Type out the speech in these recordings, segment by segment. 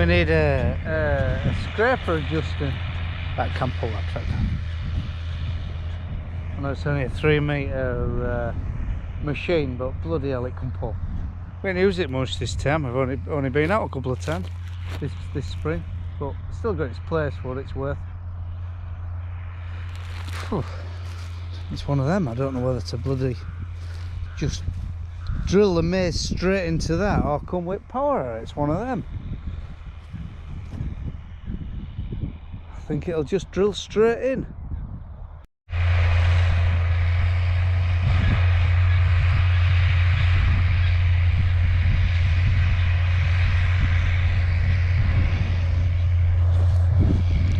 need a scraper adjusting. That can pull that tractor. I know it's only a 3 metre machine, but bloody hell it can pull. We haven't used it much this time. I've only been out a couple of times this spring, but still got its place for what it's worth. Whew. It's one of them. I don't know whether to bloody just drill the maize straight into that or come with power. It's one of them. I think it'll just drill straight in.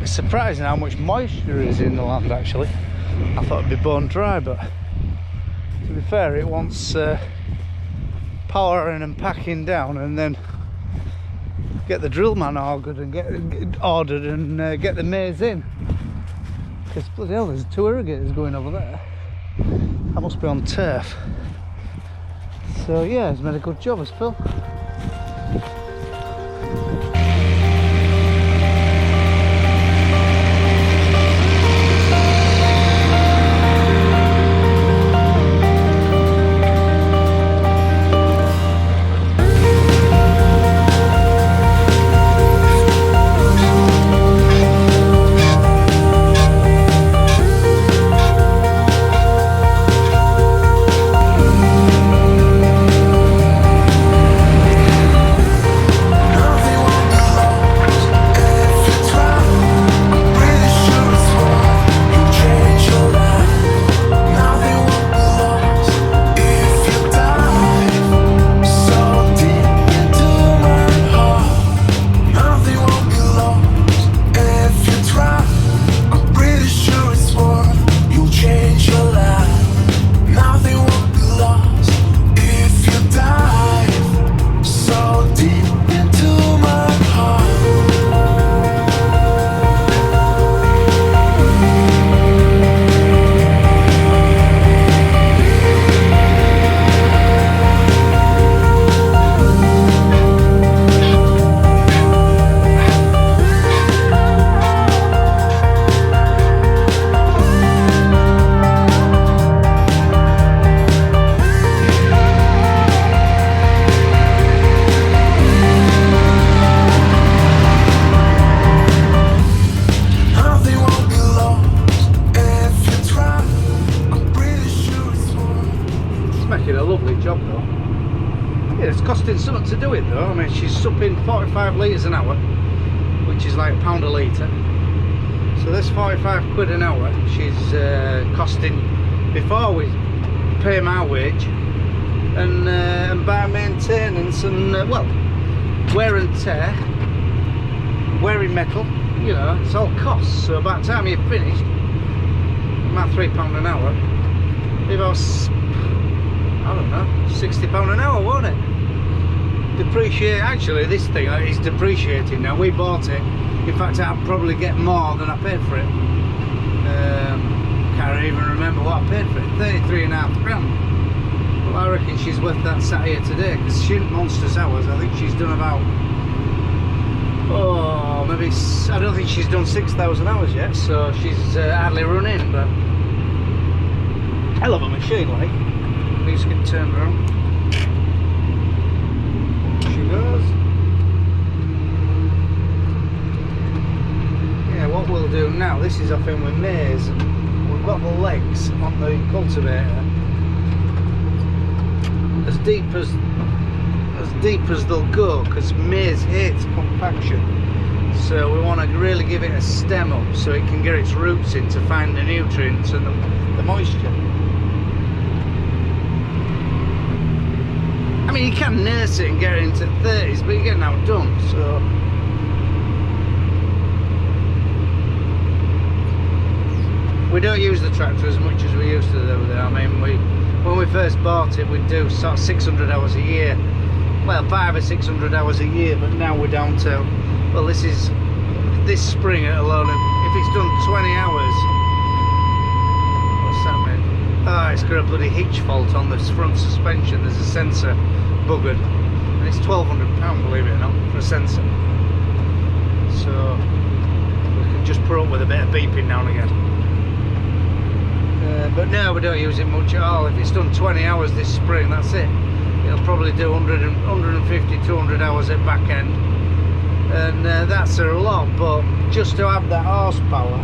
It's surprising how much moisture is in the land actually. I thought it'd be bone dry, but to be fair, it wants powering and packing down, and then get the drill man ordered and get the maize in. Because bloody hell, there's 2 irrigators going over there. That must be on turf. So yeah, he's made a good job, has Phil. Something to do it though. I mean, she's supping 45 litres an hour, which is like £1 a litre. So this 45 quid an hour she's costing before we pay my wage and buy maintenance and well, wear and tear, wearing metal, you know, it's all costs. So by the time you're finished, about £3 an hour, it was, I don't know, £60 an hour, won't it? Depreciate. Actually, this thing is depreciating now. We bought it. In fact, I'll probably get more than I paid for it. Can't even remember what I paid for it. 33.5 grand. Well, I reckon she's worth that sat here today because she didn't monstrous hours. I think she's done about, oh, maybe, I don't think she's done 6,000 hours yet. So she's hardly running, but hell of a machine, like. Please can turn her on. Goes. Yeah, what we'll do now, this is off in with maize, and we've got the legs on the cultivator as deep as they'll go, because maize hates compaction. So we want to really give it a stem up so it can get its roots in to find the nutrients and the moisture. I mean, you can nurse it and get it into the 30s, but you're getting outdone, so. We don't use the tractor as much as we used to do there. I mean, when we first bought it, we'd do sort of 600 hours a year. Well, 500 or 600 hours a year, but now we're down to, well, this spring alone, if it's done 20 hours, what's that mean? Oh, it's got a bloody hitch fault on this front suspension. There's a sensor buggered, and it's £1,200, believe it or not, for a sensor. so we can just put up with a bit of beeping now and again. But no, we don't use it much at all. If it's done 20 hours this spring, that's it. It'll probably do 150, 200 hours at back end, and that's a lot. But just to have that horsepower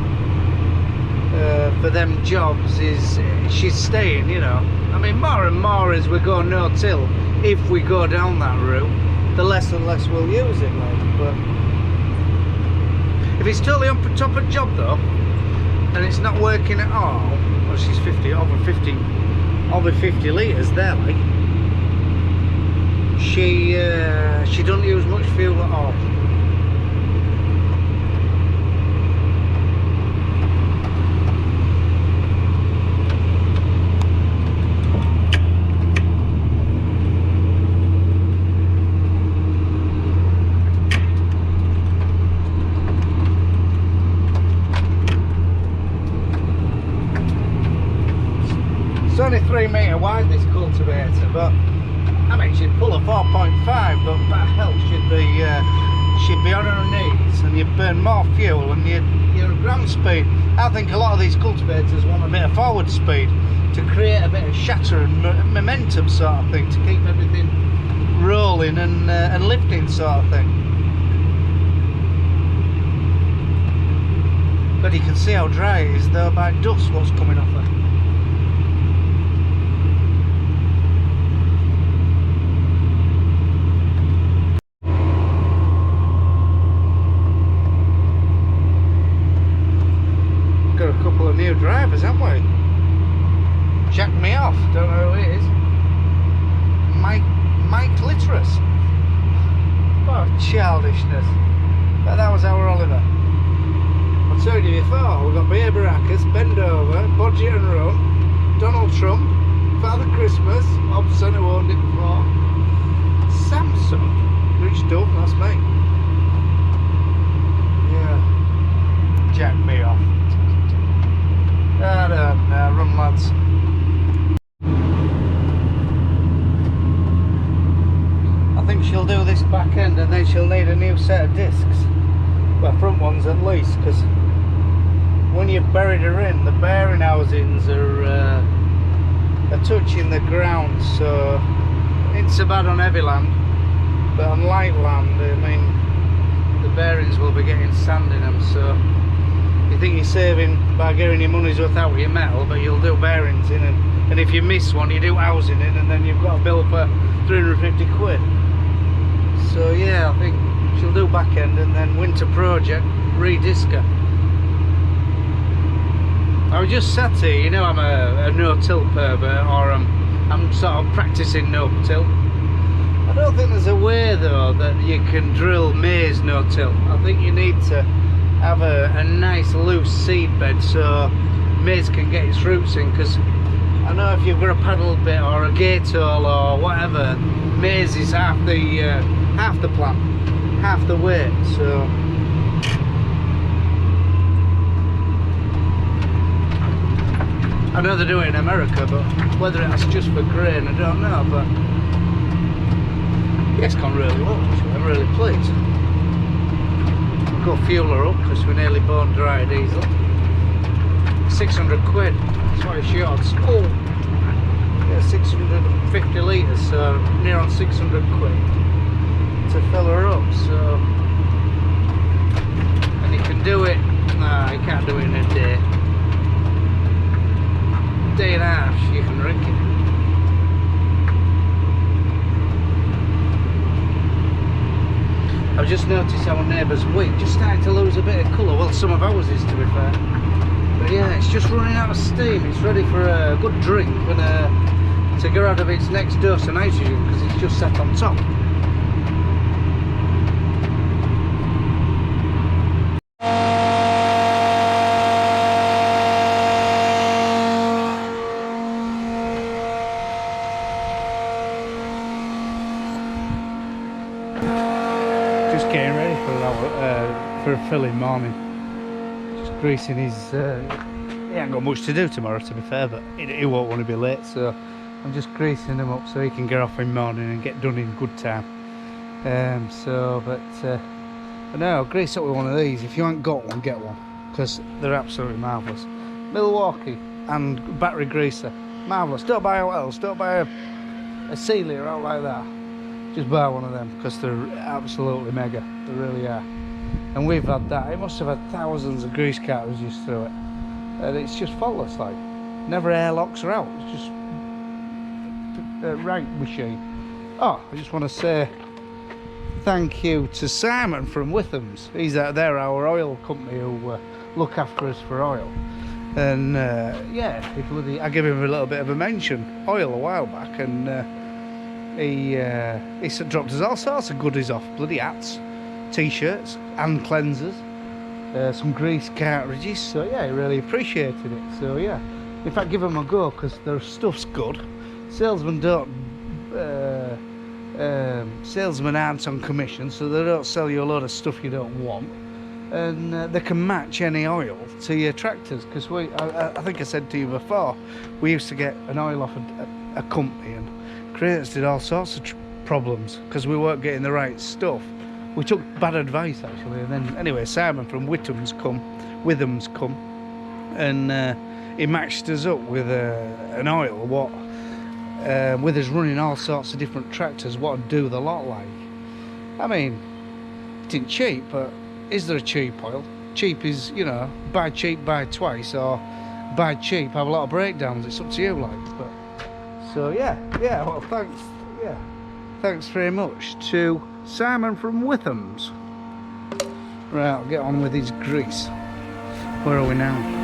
for them jobs she's staying, you know. I mean, more and more as we go no-till, if we go down that route, the less and less we'll use it, like. But if it's totally on top of job though, and it's not working at all, well, she's over 50 litres there, like. She doesn't use much fuel at all. It's only 3 metre wide, this cultivator, but I mean, she'd pull a 4.5, but by hell, she'd be on her knees, and you'd burn more fuel, and your ground speed. I think a lot of these cultivators want a bit of forward speed to create a bit of shatter and momentum, sort of thing, to keep everything rolling and lifting, sort of thing. But you can see how dry it is, though, by dust what's coming off her. New drivers, haven't we? Jacked me off, don't know who it is. Mike Litterus. Oh, childishness. But that was our Oliver. I told you before, we've got beer barackers, bend over, budget and run, Donald Trump, Father Christmas, Hobson who owned it before, Samson, Rich Dove, that's me. Yeah. Jacked me off. Run lads. I think she'll do this back end and then she'll need a new set of discs. Well, front ones at least, because when you've buried her in, the bearing housings are touching the ground, so it's so bad on heavy land, but on light land, I mean, the bearings will be getting sand in them, so you think you're saving by getting your money's worth out with your metal, but you'll do bearings in, and if you miss one, you do housing in, and then you've got a bill for 350 quid. So yeah, I think she'll do back end, and then winter project, re-disc her. I was just sat here, you know, I'm a no-till pervert, or I'm sort of practicing no-till. I don't think there's a way though that you can drill maize no-till. I think you need to have a nice loose seed bed so maize can get its roots in, because I know if you've got a paddle bit or a gate hole or whatever, maize is half the plant, half the weight, so I know they do it in America, but whether that's just for grain I don't know. But yeah, it's gone really well actually. I'm really pleased. Go fuel her up because we're nearly bone dry diesel. 600 quid, that's what it's short. Oh, yeah, 650 litres, so near on 600 quid to fill her up. So, and you can do it. Nah, you can't do it in a day. Day and a half, you can drink it. I've just noticed our neighbour's wheat just starting to lose a bit of colour. Well, some of ours is, to be fair. But yeah, it's just running out of steam. It's ready for a good drink and to get out of its next dose of nitrogen because it's just sat on top. Just getting ready for a filling morning. Just greasing his. He ain't got much to do tomorrow, to be fair, but he won't want to be late, so I'm just greasing him up so he can get off in the morning and get done in good time. But no, I'll grease up with one of these. If you haven't got one, get one, because they're absolutely marvellous. Milwaukee and battery greaser, marvellous. Don't buy what else, don't buy a Celia out like that. Just buy one of them, because they're absolutely mega, they really are. And we've had that, it must have had thousands of grease cartridges through it. And it's just faultless, like. Never airlocks her out, it's just a rank machine. Oh, I just want to say thank you to Simon from Witham's. They're our oil company who look after us for oil. And yeah, I gave him a little bit of a mention, oil, a while back, and he dropped us all sorts of goodies off, bloody hats, t-shirts, hand cleansers, some grease cartridges. So yeah, he really appreciated it. So yeah, in fact, give them a go, because their stuff's good. Salesmen aren't on commission, so they don't sell you a lot of stuff you don't want, and they can match any oil to your tractors. Because I think I said to you before, we used to get an oil off a company, and creators did all sorts of problems because we weren't getting the right stuff. We took bad advice actually, and then anyway, Simon from Witham's come, and he matched us up with an oil with us running all sorts of different tractors, what would do the lot like. I mean, it ain't cheap, but is there a cheap oil? Cheap is, you know, buy cheap, buy twice, or buy cheap, have a lot of breakdowns. It's up to you, like. But so yeah, well, thanks very much to Simon from Witham's. Right, I'll get on with his grease. Where are we now?